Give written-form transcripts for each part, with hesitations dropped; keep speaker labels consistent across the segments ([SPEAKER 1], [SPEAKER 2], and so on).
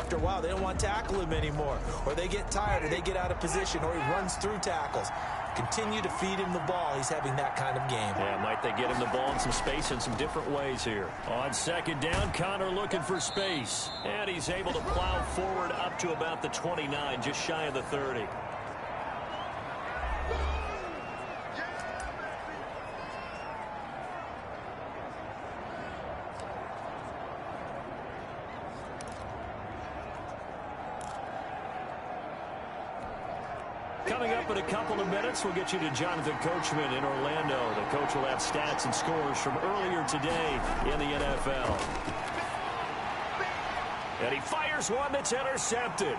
[SPEAKER 1] after a while, they don't want to tackle him anymore. Or they get tired, or they get out of position, or he runs through tackles. Continue to feed him the ball. He's having that kind of game.
[SPEAKER 2] Yeah, might they get him the ball in some space in some different ways here. On second down, Connor looking for space. And he's able to plow forward up to about the 29, just shy of the 30. Coming up in a couple of minutes, we'll get you to Jonathan Coachman in Orlando. The coach will have stats and scores from earlier today in the NFL. And he fires one that's intercepted.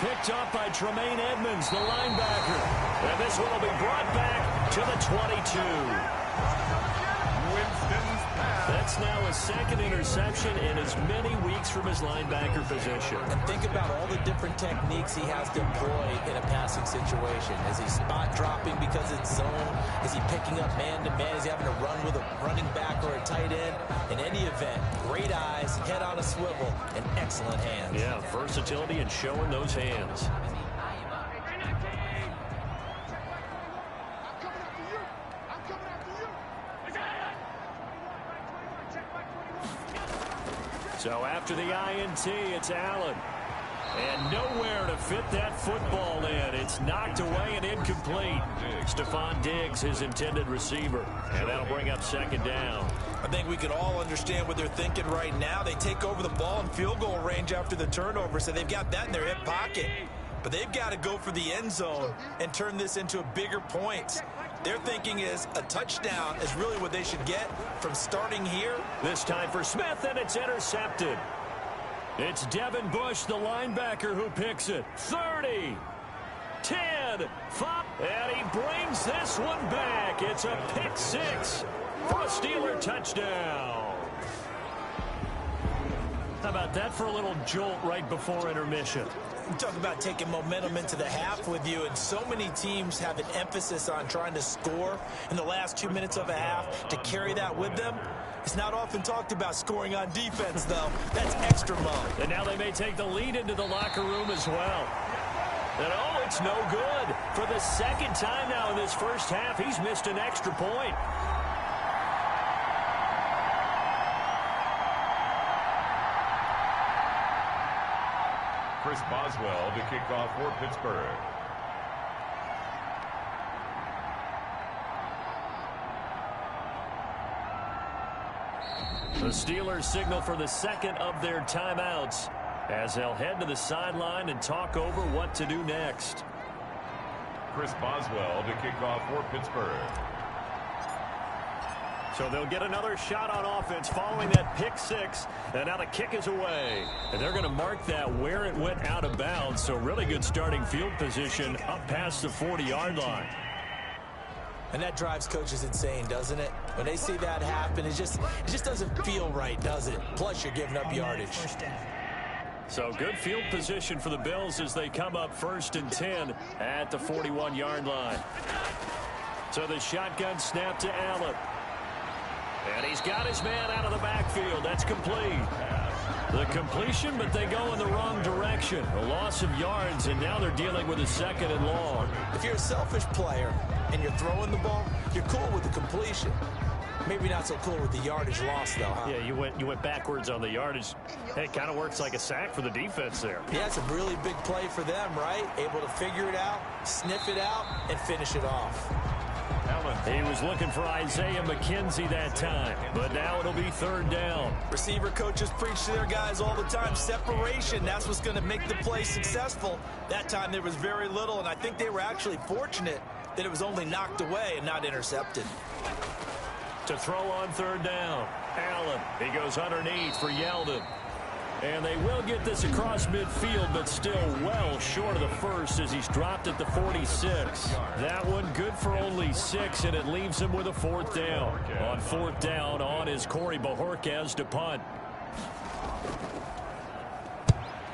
[SPEAKER 2] Picked up by Tremaine Edmonds, the linebacker. And this one will be brought back to the 22. That's now his second interception in as many weeks from his linebacker position.
[SPEAKER 1] And think about all the different techniques he has to employ in a passing situation. Is he spot dropping because it's zone? Is he picking up man-to-man? Is he having to run with a running back or a tight end? In any event, great eyes, head on a swivel, and excellent hands.
[SPEAKER 2] Yeah, versatility and showing those hands. So after the INT, it's Allen. And nowhere to fit that football in. It's knocked away and incomplete. Stephon Diggs, his intended receiver. And that'll bring up second down.
[SPEAKER 1] I think we could all understand what they're thinking right now. They take over the ball in field goal range after the turnover, so they've got that in their hip pocket. But they've got to go for the end zone and turn this into a bigger point. Their thinking is a touchdown is really what they should get from starting here.
[SPEAKER 2] This time for Smith, and it's intercepted. It's Devin Bush, the linebacker, who picks it. 30, 10, 5, and he brings this one back. It's a pick six for a Steeler touchdown. How about that for a little jolt right before intermission?
[SPEAKER 1] Talk about taking momentum into the half with you, and so many teams have an emphasis on trying to score in the last 2 minutes of a half to carry that with them. It's not often talked about scoring on defense, though. That's extra mode.
[SPEAKER 2] And now they may take the lead into the locker room as well. And oh, it's no good. For the second time now in this first half, he's missed an extra point.
[SPEAKER 3] Chris Boswell to kick off for Pittsburgh.
[SPEAKER 2] The Steelers signal for the second of their timeouts as they'll head to the sideline and talk over what to do next.
[SPEAKER 3] Chris Boswell to kick off for Pittsburgh.
[SPEAKER 2] So they'll get another shot on offense following that pick six. And now the kick is away. And they're going to mark that where it went out of bounds. So really good starting field position up past the 40-yard line.
[SPEAKER 1] And that drives coaches insane, doesn't it? When they see that happen, it just doesn't feel right, does it? Plus, you're giving up yardage.
[SPEAKER 2] So good field position for the Bills as they come up 1st and 10 at the 41-yard line. So the shotgun snap to Allen. And he's got his man out of the backfield. That's complete. The completion, but they go in the wrong direction. A loss of yards, and now they're dealing with a 2nd and long.
[SPEAKER 1] If you're a selfish player and you're throwing the ball, you're cool with the completion. Maybe not so cool with the yardage loss, though, huh?
[SPEAKER 2] Yeah, you went backwards on the yardage. Hey, it kind of works like a sack for the defense there.
[SPEAKER 1] Yeah, it's a really big play for them, right? Able to figure it out, sniff it out, and finish it off.
[SPEAKER 2] He was looking for Isaiah McKenzie that time, but now it'll be 3rd down.
[SPEAKER 1] Receiver coaches preach to their guys all the time. Separation, that's what's going to make the play successful. That time there was very little, and I think they were actually fortunate that it was only knocked away and not intercepted.
[SPEAKER 2] To throw on 3rd down, Allen. He goes underneath for Yeldon. And they will get this across midfield, but still well short of the first as he's dropped at the 46. That one good for only 6, and it leaves him with a 4th down. On 4th down, on is Corey Bojorquez to punt.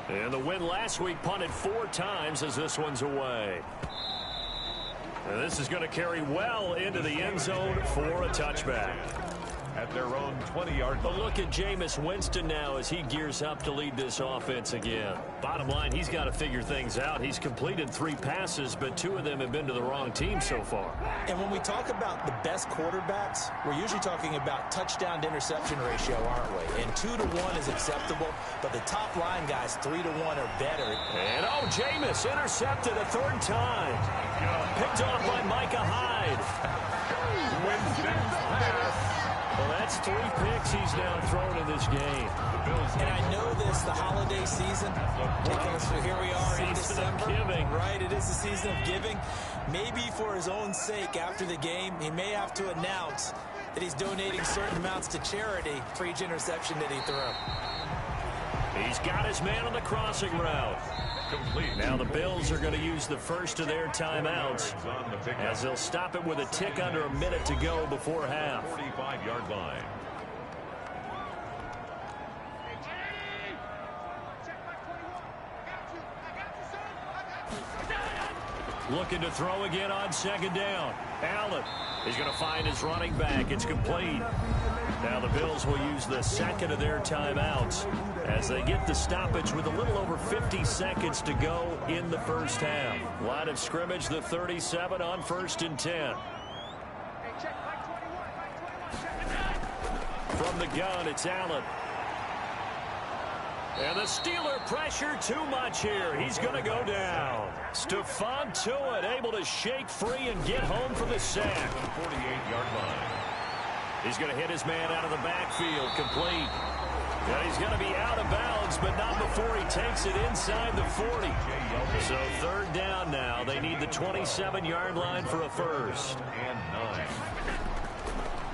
[SPEAKER 2] And the win last week punted 4 times as this one's away. And this is going to carry well into the end zone for a touchback.
[SPEAKER 3] at their own 20-yard
[SPEAKER 2] But
[SPEAKER 3] line.
[SPEAKER 2] look at Jameis Winston now as he gears up to lead this offense again. Bottom line, he's got to figure things out. He's completed 3 passes, but 2 of them have been to the wrong team so far.
[SPEAKER 1] And when we talk about the best quarterbacks, we're usually talking about touchdown to interception ratio, aren't we? And 2 to 1 is acceptable, but the top line guys 3 to 1 are better.
[SPEAKER 2] And Jameis intercepted a 3rd time. Picked off by Micah Hyde.
[SPEAKER 3] Winston's pass.
[SPEAKER 2] Well, that's 3 picks he's now thrown in this game.
[SPEAKER 1] And I know this, the holiday season, here we are in December.
[SPEAKER 2] Giving.
[SPEAKER 1] Right, it is the season of giving. Maybe for his own sake after the game, he may have to announce that he's donating certain amounts to charity for each interception that he threw.
[SPEAKER 2] He's got his man on the crossing route.
[SPEAKER 3] Complete.
[SPEAKER 2] Now the Bills are going to use the first of their timeouts as they'll stop it with a tick under a minute to go before half.
[SPEAKER 3] 45-yard line.
[SPEAKER 2] Looking to throw again on 2nd down. Allen. He's going to find his running back. It's complete. Now the Bills will use the second of their timeouts as they get the stoppage with a little over 50 seconds to go in the first half. Line of scrimmage, the 37 on 1st and 10. From the gun, it's Allen. And the Steeler pressure too much here. He's going to go down. Stephon Tuitt able to shake free and get home for the sack.
[SPEAKER 3] 48-yard line.
[SPEAKER 2] He's going to hit his man out of the backfield. Complete. Yeah, he's going to be out of bounds, but not before he takes it inside the 40. So 3rd down now. They need the 27-yard line for a first.
[SPEAKER 3] And 9.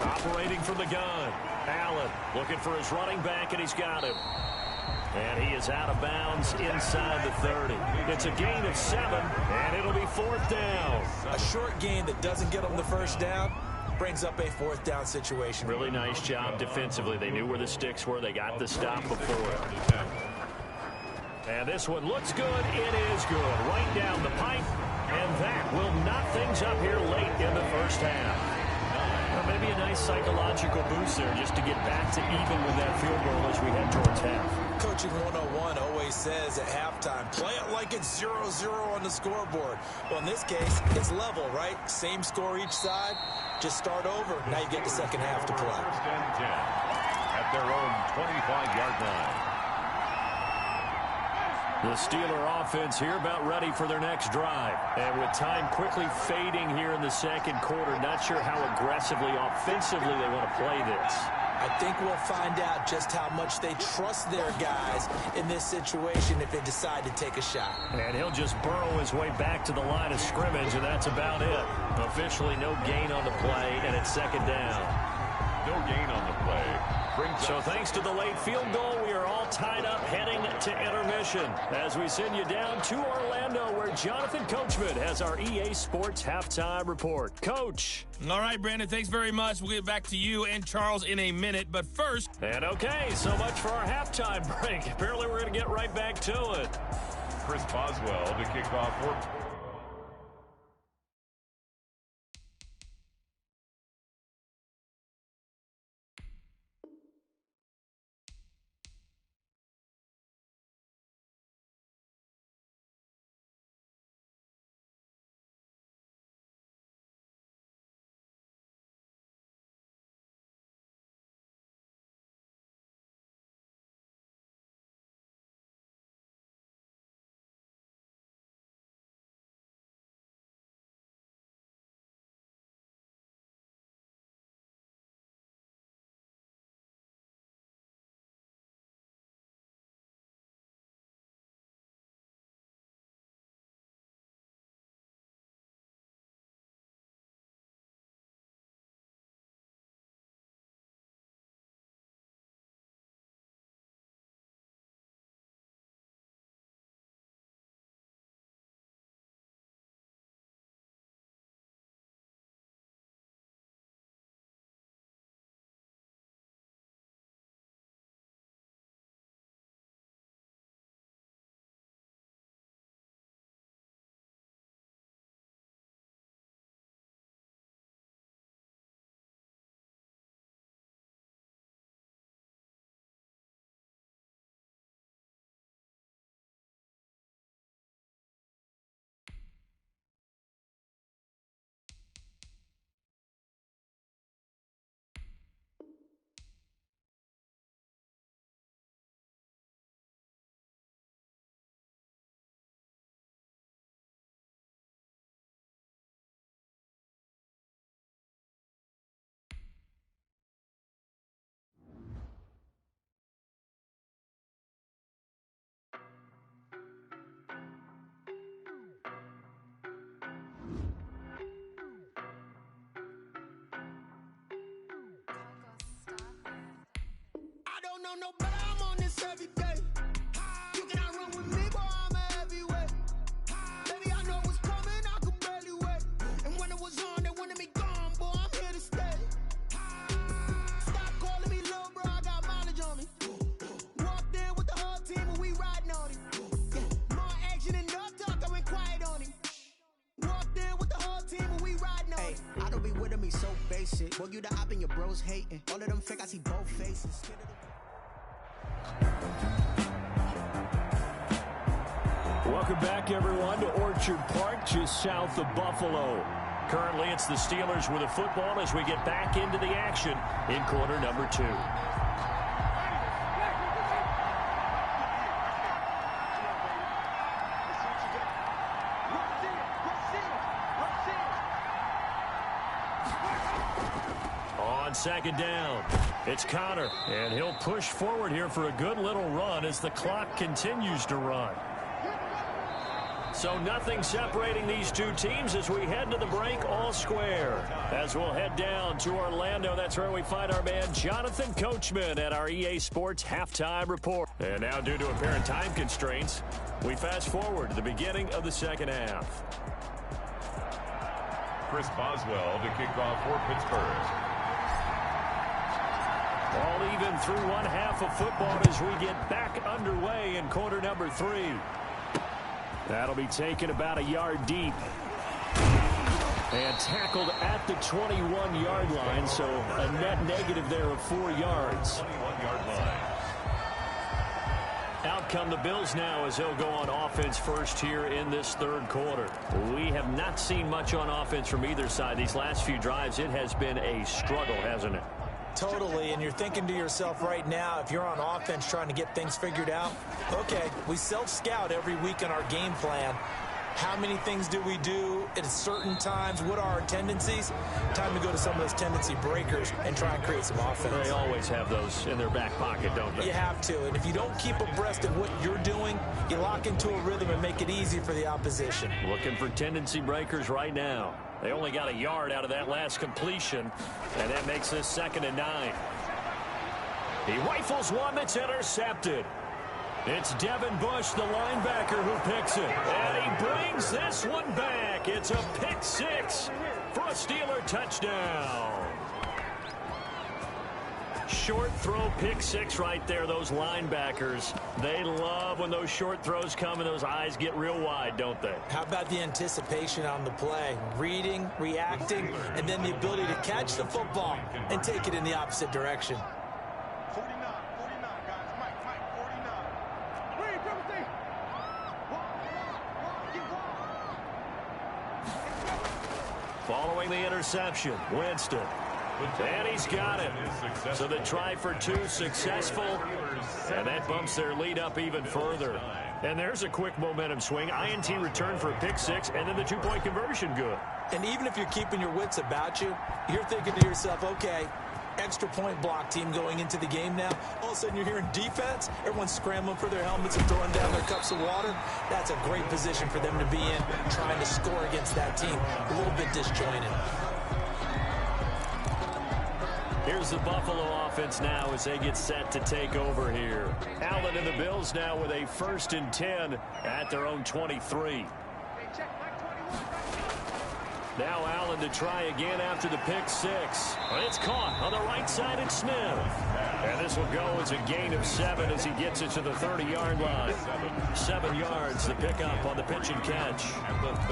[SPEAKER 2] Operating from the gun. Allen looking for his running back, and he's got him. And he is out of bounds inside the 30. It's a gain of 7, and it'll be 4th down.
[SPEAKER 1] A short gain that doesn't get them the first down brings up a 4th down situation.
[SPEAKER 2] Really nice job defensively. They knew where the sticks were. They got the stop before. And this one looks good. It is good. Right down the pipe. And that will knock things up here late in the first half. Well, maybe a nice psychological boost there just to get back to even with that field goal as we head towards half.
[SPEAKER 1] Coaching 101 always says at halftime, play it like it's 0-0 on the scoreboard. Well, in this case, it's level, right? Same score each side. Just start over. Now you get the second half to play.
[SPEAKER 3] 1st and 10 at their own 25-yard line.
[SPEAKER 2] The Steeler offense here about ready for their next drive. And with time quickly fading here in the 2nd quarter, not sure how aggressively, offensively they want to play this.
[SPEAKER 1] I think we'll find out just how much they trust their guys in this situation if they decide to take a shot.
[SPEAKER 2] And he'll just burrow his way back to the line of scrimmage, and that's about it. Officially no gain on the play, and it's 2nd down.
[SPEAKER 3] No gain on the play.
[SPEAKER 2] So thanks to the late field goal, we are all tied up heading to intermission as we send you down to Orlando where Jonathan Coachman has our EA Sports Halftime Report. Coach.
[SPEAKER 4] All right, Brandon, thanks very much. We'll get back to you and Charles in a minute, but first.
[SPEAKER 2] And okay, so much for our halftime break. Apparently we're going to get right back to it.
[SPEAKER 3] Chris Boswell to kick off for
[SPEAKER 5] know no better, I'm on this every day. You cannot run with me, boy, I'm a heavyweight. Baby, I know what's coming, I could barely wait. And when it was on, they wanted me gone, boy, I'm here to stay. Stop calling me little bro, I got mileage on me. Walked in with the whole team and we riding on him. Yeah, more action and no talk, I went quiet on him. Walked in with the whole team and we riding on him. I don't be with me so basic. Boy, you the op and your bros hating. All of them fake, I see both faces.
[SPEAKER 2] Welcome back, everyone, to Orchard Park, just south of Buffalo. Currently, it's the Steelers with the football as we get back into the action in quarter number 2. On second down, it's Connor, and he'll push forward here for a good little run as the clock continues to run. So nothing separating these two teams as we head to the break all square. As we'll head down to Orlando, that's where we find our man Jonathan Coachman at our EA Sports Halftime Report. And now, due to apparent time constraints, we fast forward to the beginning of the second half.
[SPEAKER 3] Chris Boswell to kick off for Pittsburgh.
[SPEAKER 2] All even through one half of football as we get back underway in quarter number 3. That'll be taken about a yard deep. And tackled at the 21-yard line, so a net negative there of 4 yards.
[SPEAKER 3] 21-yard line.
[SPEAKER 2] Out come the Bills now as they'll go on offense first here in this third quarter. We have not seen much on offense from either side. These last few drives, it has been a struggle, hasn't it?
[SPEAKER 1] Totally, and you're thinking to yourself right now, if you're on offense trying to get things figured out, okay, we self-scout every week in our game plan. How many things do we do at certain times? What are our tendencies? Time to go to some of those tendency breakers and try and create some offense.
[SPEAKER 2] They always have those in their back pocket, don't they?
[SPEAKER 1] You have to, and if you don't keep abreast of what you're doing, you lock into a rhythm and make it easy for the opposition.
[SPEAKER 2] Looking for tendency breakers right now. They only got a yard out of that last completion, and that makes this 2nd and 9. He rifles one that's intercepted. It's Devin Bush, the linebacker, who picks it. And he brings this one back. It's a pick 6 for a Steeler touchdown. Short throw, pick 6 right there. Those linebackers, they love when those short throws come and those eyes get real wide, don't they?
[SPEAKER 1] How about the anticipation on the play? Reading, reacting, and then the ability to catch the football and take it in the opposite direction.
[SPEAKER 5] 49, guys. Mike, 49. Read, everything.
[SPEAKER 2] Following the interception, Winston. And he's got it. So the try for 2 successful. And that bumps their lead up even further. And there's a quick momentum swing. INT return for a pick 6, and then the 2-point conversion good.
[SPEAKER 1] And even if you're keeping your wits about you, you're thinking to yourself, okay, extra point block team going into the game now. All of a sudden you're hearing defense. Everyone's scrambling for their helmets and throwing down their cups of water. That's a great position for them to be in, trying to score against that team. A little bit disjointed.
[SPEAKER 2] Here's the Buffalo offense now as they get set to take over here. Allen and the Bills now with a 1st and 10 at their own 23. Now Allen to try again after the pick 6. It's caught on the right side at Smith. And this will go as a gain of 7 as he gets it to the 30-yard line. 7 yards, the pickup on the pitch and catch.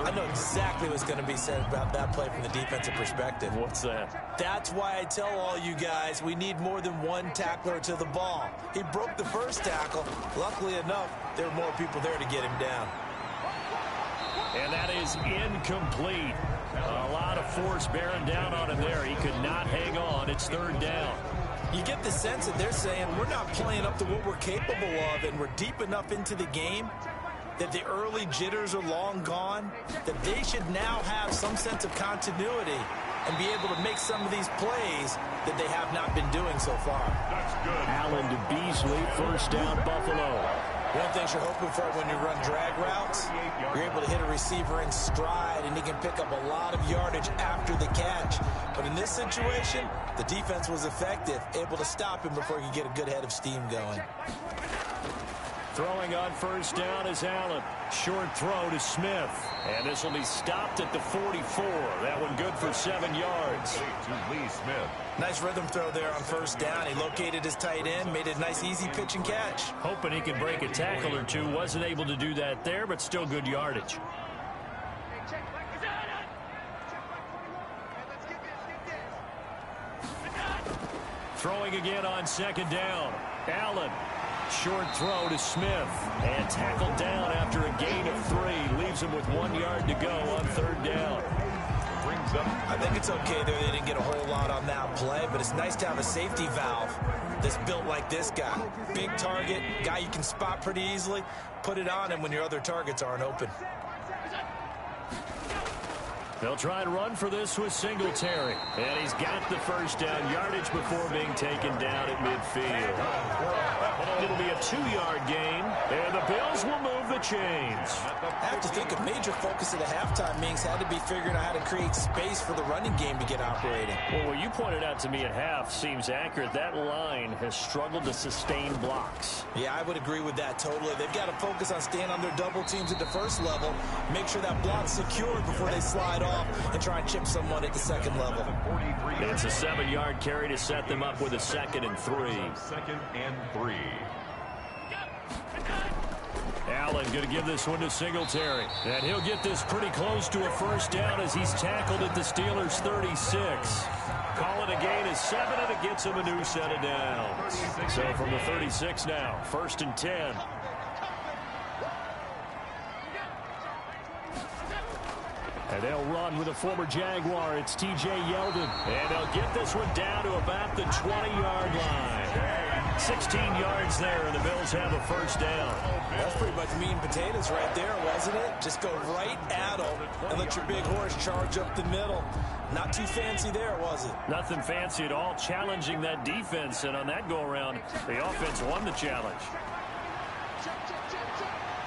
[SPEAKER 1] I know exactly what's going to be said about that play from the defensive perspective.
[SPEAKER 2] What's that?
[SPEAKER 1] That's why I tell all you guys we need more than one tackler to the ball. He broke the first tackle. Luckily enough, there were more people there to get him down.
[SPEAKER 2] And that is incomplete. A lot of force bearing down on him there. He could not hang on. It's 3rd down.
[SPEAKER 1] You get the sense that they're saying we're not playing up to what we're capable of, and we're deep enough into the game that the early jitters are long gone, that they should now have some sense of continuity and be able to make some of these plays that they have not been doing so far.
[SPEAKER 3] That's good.
[SPEAKER 2] Allen to Beasley, 1st down Buffalo.
[SPEAKER 1] One thing you're hoping for when you run drag routes, you're able to hit a receiver in stride, and he can pick up a lot of yardage after the catch. But in this situation, the defense was effective, able to stop him before he could get a good head of steam going.
[SPEAKER 2] Throwing on first down is Allen. Short throw to Smith. And this will be stopped at the 44. That one good for 7 yards.
[SPEAKER 3] To Lee Smith.
[SPEAKER 1] Nice rhythm throw there on first down. He located his tight end, made it a nice, easy pitch and catch.
[SPEAKER 2] Hoping he could break a tackle or two. Wasn't able to do that there, but still good yardage. Throwing again on second down. Allen. Short throw to Smith. And tackled down after a gain of 3. Leaves him with 1 yard to go on third down.
[SPEAKER 3] Brings up.
[SPEAKER 1] I think it's okay there. They didn't get a whole lot on that play, but it's nice to have a safety valve that's built like this guy. Big target, guy you can spot pretty easily. Put it on him when your other targets aren't open.
[SPEAKER 2] They'll try and run for this with Singletary. And he's got the first down yardage before being taken down at midfield. It'll be a 2-yard gain, and the Bills will move the chains.
[SPEAKER 1] I have to think a major focus of the halftime meetings had to be figuring out how to create space for the running game to get operating.
[SPEAKER 2] Well, what you pointed out to me at half seems accurate. That line has struggled to sustain blocks.
[SPEAKER 1] Yeah, I would agree with that totally. They've got to focus on staying on their double teams at the first level, make sure that block's secured before they slide off and try and chip someone at the second level.
[SPEAKER 2] It's a 7-yard carry to set them up with a 2nd and 3.
[SPEAKER 3] 2nd and 3.
[SPEAKER 2] Allen going to give this one to Singletary. And he'll get this pretty close to a first down as he's tackled at the Steelers' 36. Calling a gain of 7, and it gets him a new set of downs. So from the 36 now, 1st and 10. And they'll run with a former Jaguar. It's T.J. Yeldon. And they'll get this one down to about the 20-yard line. 16 yards there, and the Bills have a first down.
[SPEAKER 1] That's pretty much meat and potatoes right there, wasn't it? Just go right at them and let your big horse charge up the middle. Not too fancy there, was it?
[SPEAKER 2] Nothing fancy at all, challenging that defense. And on that go-around, the offense won the challenge.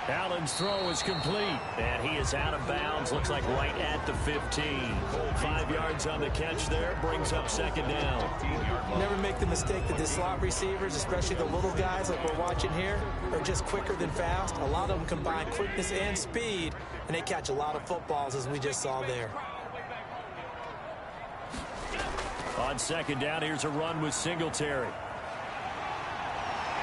[SPEAKER 2] Allen's throw is complete, and he is out of bounds. Looks like right at the 15. 5 yards on the catch there, brings up 2nd down.
[SPEAKER 1] Never make the mistake that the slot receivers, especially the little guys like we're watching here, are just quicker than fast. A lot of them combine quickness and speed, and they catch a lot of footballs, as we just saw there.
[SPEAKER 2] On 2nd down, here's a run with Singletary.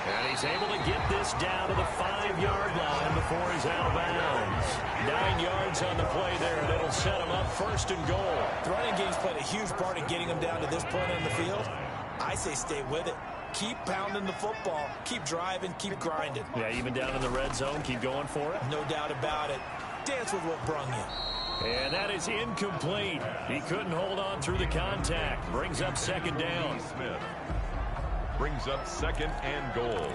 [SPEAKER 2] And he's able to get this down to the 5-yard line before he's out of bounds. 9 yards on the play there, and it'll set him up 1st and goal.
[SPEAKER 1] The running game's played a huge part in getting them down to this point on the field. I say stay with it. Keep pounding the football. Keep driving. Keep grinding.
[SPEAKER 2] Yeah, even down in the red zone, keep going for it.
[SPEAKER 1] No doubt about it. Dance with what brung you.
[SPEAKER 2] And that is incomplete. He couldn't hold on through the contact. Brings up 2nd down.
[SPEAKER 3] Smith brings up 2nd and goal.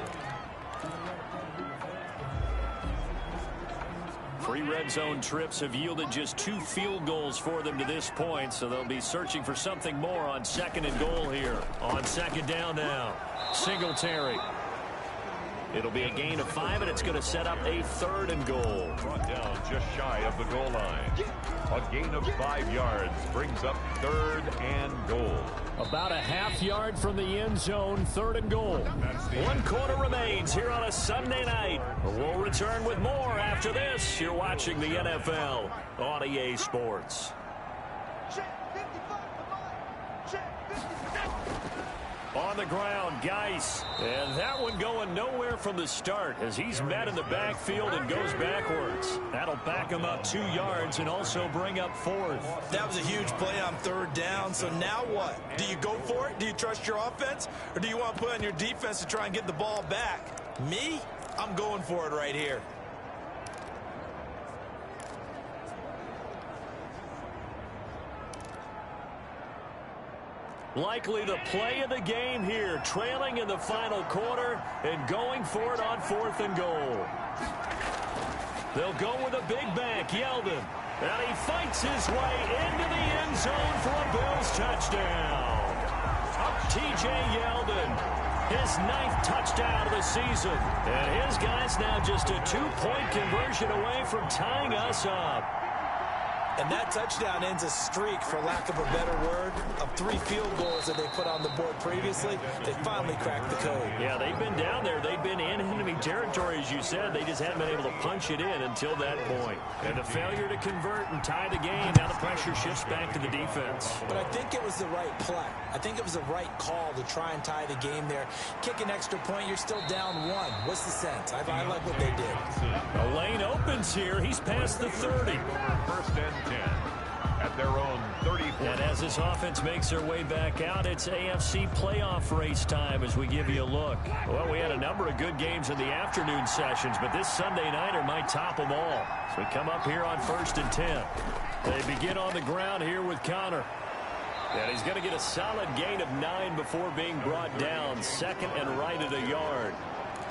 [SPEAKER 2] 3 red zone trips have yielded just 2 field goals for them to this point, so they'll be searching for something more on 2nd and goal here. On 2nd down now, Singletary. It'll be a gain of 5, and it's going to set up a 3rd and goal.
[SPEAKER 3] Brought down just shy of the goal line. A gain of 5 yards brings up 3rd and goal.
[SPEAKER 2] About a half yard from the end zone, 3rd and goal. 1 quarter remains here on a Sunday night. We'll return with more after this. You're watching the NFL on EA Sports. On the ground, Geis. And that one going nowhere from the start as he's met in the backfield and goes backwards. That'll back him up 2 yards and also bring up 4th.
[SPEAKER 1] That was a huge play on 3rd down. So now what? Do you go for it? Do you trust your offense? Or do you want to put on your defense to try and get the ball back? Me? I'm going for it right here.
[SPEAKER 2] Likely the play of the game here, trailing in the final quarter and going for it on 4th and goal. They'll go with a big back, Yeldon. And he fights his way into the end zone for a Bills touchdown. Up T.J. Yeldon. his 9th touchdown of the season. And his guys now just a 2-point conversion away from tying us up.
[SPEAKER 1] And that touchdown ends a streak, for lack of a better word, of 3 field goals that they put on the board previously. They finally cracked the code.
[SPEAKER 2] Yeah, they've been down there. They've been in enemy territory, as you said. They just hadn't been able to punch it in until that point. And the failure to convert and tie the game, now the pressure shifts back to the defense.
[SPEAKER 1] But I think it was the right play. I think it was the right call to try and tie the game there. Kick an extra point, you're still down 1. What's the sense? I like what they did.
[SPEAKER 2] A lane opens here. He's past the 30.
[SPEAKER 3] First and 10 at their own 34.
[SPEAKER 2] And as this offense makes their way back out, it's AFC playoff race time as we give you a look. Well, we had a number of good games in the afternoon sessions, but this Sunday nighter might top them all. So we come up here on 1st and 10. They begin on the ground here with Connor. And he's going to get a solid gain of 9 before being brought down. 2nd and right at a yard.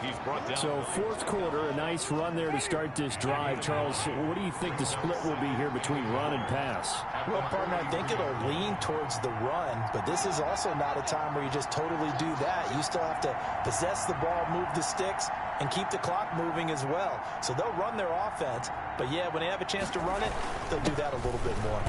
[SPEAKER 3] He's brought down.
[SPEAKER 2] So 4th quarter, a nice run there to start this drive. Charles, what do you think the split will be here between run and pass?
[SPEAKER 1] Well, partner, I think it'll lean towards the run, but this is also not a time where you just totally do that. You still have to possess the ball, move the sticks, and keep the clock moving as well. So they'll run their offense, but yeah, when they have a chance to run it, they'll do that a little bit more.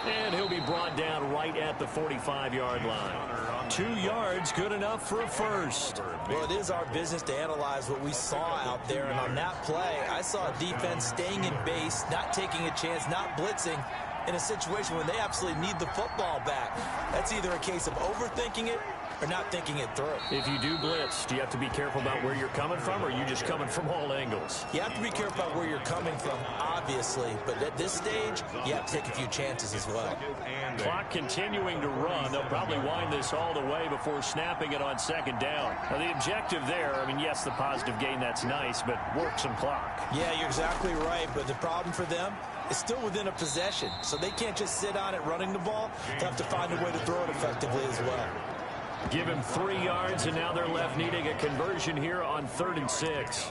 [SPEAKER 2] And he'll be brought down right at the 45-yard line. 2 yards, good enough for a first.
[SPEAKER 1] Well, it is our business to analyze what we saw out there, and on that play, I saw a defense staying in base, not taking a chance, not blitzing, in a situation when they absolutely need the football back. That's either a case of overthinking it or not thinking it through.
[SPEAKER 2] If you do blitz, do you have to be careful about where you're coming from, or are you just coming from all angles?
[SPEAKER 1] You have to be careful about where you're coming from, obviously, but at this stage, you have to take a few chances as well.
[SPEAKER 2] Clock continuing to run. They'll probably wind this all the way before snapping it on 2nd down. Now, the objective there, I mean, yes, the positive gain, that's nice, but work some clock.
[SPEAKER 1] Yeah, you're exactly right, but the problem for them is still within a possession, so they can't just sit on it running the ball. They have to find a way to throw it effectively as well.
[SPEAKER 2] Give him 3 yards, and now they're left needing a conversion here on 3rd and 6.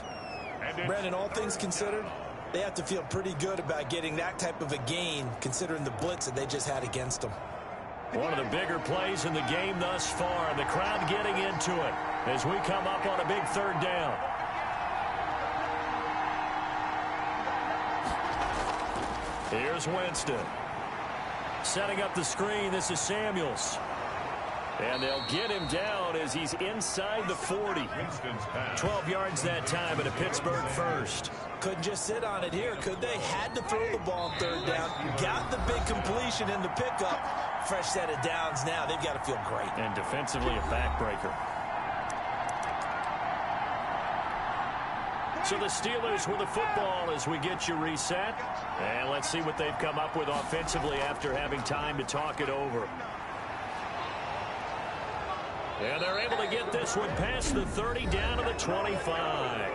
[SPEAKER 1] Brandon, all things considered, they have to feel pretty good about getting that type of a gain, considering the blitz that they just had against them.
[SPEAKER 2] One of the bigger plays in the game thus far, and the crowd getting into it as we come up on a big 3rd down. Here's Winston. Setting up the screen, this is Samuels. And they'll get him down as he's inside the 40. 12 yards that time, and a Pittsburgh first.
[SPEAKER 1] Couldn't just sit on it here, could they? Had to throw the ball on 3rd down. Got the big completion in the pickup. Fresh set of downs now. They've got to feel great.
[SPEAKER 2] And defensively, a backbreaker. So the Steelers with the football as we get you reset. And let's see what they've come up with offensively after having time to talk it over. And they're able to get this one past the 30 down to the 25.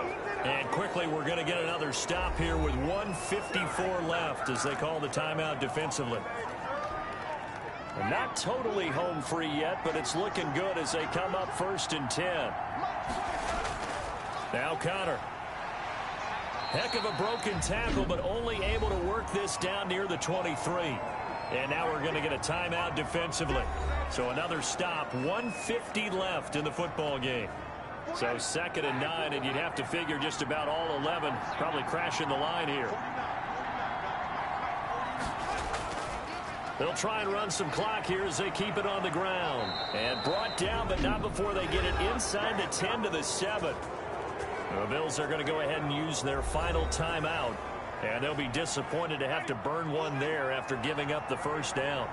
[SPEAKER 2] And quickly we're going to get another stop here with 1:54 left as they call the timeout defensively. And not totally home free yet, but it's looking good as they come up 1st and 10. Now Connor. Heck of a broken tackle, but only able to work this down near the 23. And now we're going to get a timeout defensively. So another stop, 1:50 left in the football game. So 2nd and 9, and you'd have to figure just about all 11 probably crashing the line here. They'll try and run some clock here as they keep it on the ground. And brought down, but not before they get it inside the 10 to the 7. The Bills are going to go ahead and use their final timeout. And they'll be disappointed to have to burn one there after giving up the 1st down.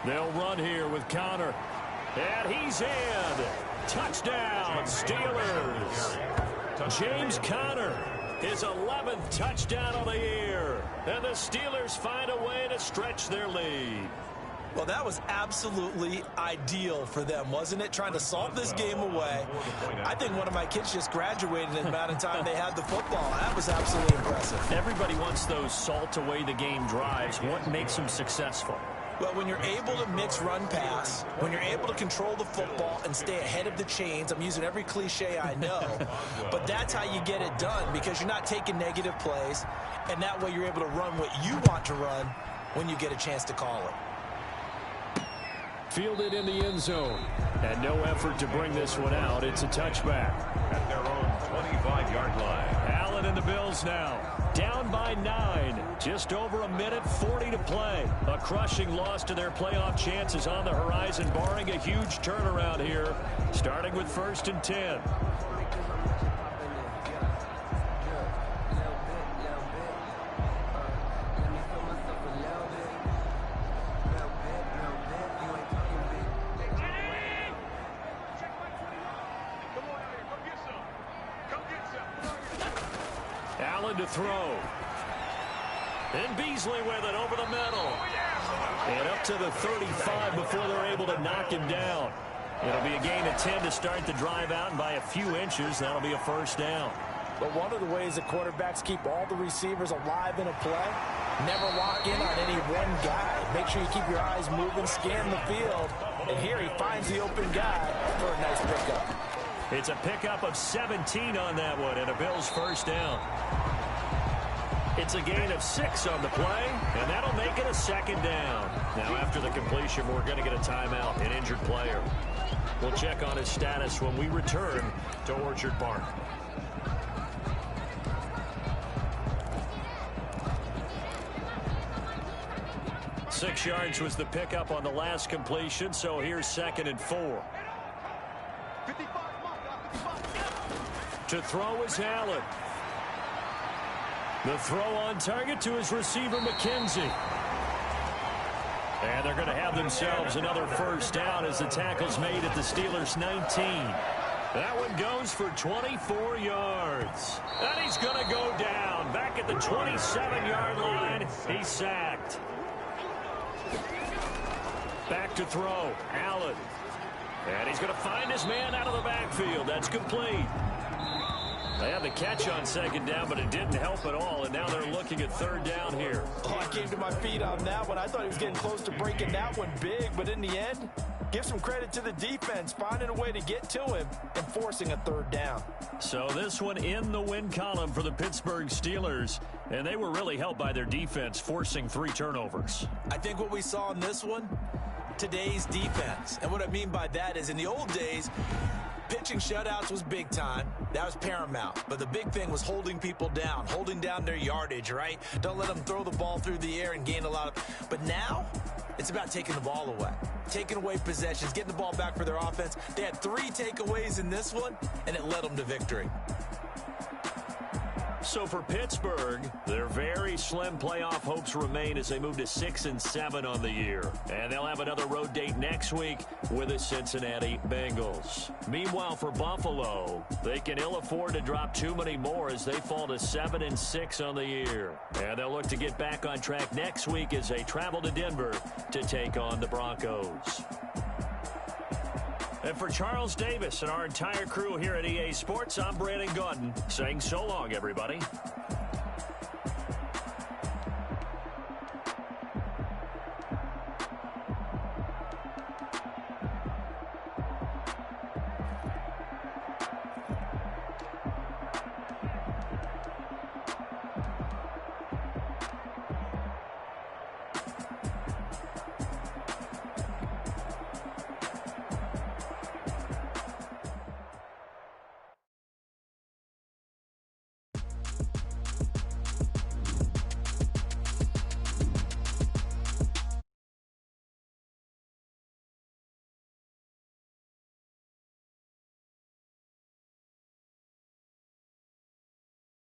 [SPEAKER 2] They'll run here with Connor. And he's in. Touchdown, Steelers. James Conner, his 11th touchdown of the year. And the Steelers find a way to stretch their lead.
[SPEAKER 1] Well, that was absolutely ideal for them, wasn't it? Trying to salt this game away. I think one of my kids just graduated in the amount of time they had the football. That was absolutely impressive.
[SPEAKER 2] Everybody wants those salt away the game drives. What makes them successful?
[SPEAKER 1] Well, when you're able to mix run-pass, when you're able to control the football and stay ahead of the chains, I'm using every cliche I know, but that's how you get it done because you're not taking negative plays, and that way you're able to run what you want to run when you get a chance to call it.
[SPEAKER 2] Fielded in the end zone. And no effort to bring this one out. It's a touchback.
[SPEAKER 3] At their own 25-yard line.
[SPEAKER 2] Allen and the Bills now. Down by 9. Just over a minute, 40 to play. A crushing loss to their playoff chances on the horizon, barring a huge turnaround here. Starting with 1st and 10. Allen to throw. And Beasley with it over the middle. And up to the 35 before they're able to knock him down. It'll be a gain of 10 to start the drive out, and by a few inches, that'll be a first down.
[SPEAKER 1] But one of the ways that quarterbacks keep all the receivers alive in a play, never lock in on any one guy. Make sure you keep your eyes moving, scan the field. And here he finds the open guy for a nice pickup.
[SPEAKER 2] It's a pickup of 17 on that one, and a Bills first down. It's a gain of 6 on the play, and that'll make it a second down. Now, after the completion, we're going to get a timeout, an injured player. We'll check on his status when we return to Orchard Park. Six yards was the pickup on the last completion, so here's 2nd and 4. To throw is Allen. The throw on target to his receiver, McKenzie. And they're going to have themselves another first down as the tackle's made at the Steelers' 19. That one goes for 24 yards. And he's going to go down. Back at the 27-yard line, he's sacked. Back to throw, Allen. And he's going to find his man out of the backfield. That's complete. They had the catch on 2nd down, but it didn't help at all, and now they're looking at 3rd down here.
[SPEAKER 1] Oh, I came to my feet on that one. I thought he was getting close to breaking that one big, but in the end, give some credit to the defense, finding a way to get to him and forcing a 3rd down.
[SPEAKER 2] So this one in the win column for the Pittsburgh Steelers, and they were really helped by their defense, forcing 3 turnovers.
[SPEAKER 1] I think what we saw in this one, today's defense. And what I mean by that is in the old days, pitching shutouts was big time. That was paramount. But the big thing was holding people down, holding down their yardage, right? Don't let them throw the ball through the air and gain a lot of... But now, it's about taking the ball away, taking away possessions, getting the ball back for their offense. They had 3 takeaways in this one, and it led them to victory.
[SPEAKER 2] So for Pittsburgh, their very slim playoff hopes remain as they move to 6-7 on the year. And they'll have another road date next week with the Cincinnati Bengals. Meanwhile, for Buffalo, they can ill afford to drop too many more as they fall to 7-6 on the year. And they'll look to get back on track next week as they travel to Denver to take on the Broncos. And for Charles Davis and our entire crew here at EA Sports, I'm Brandon Gaudin saying so long, everybody.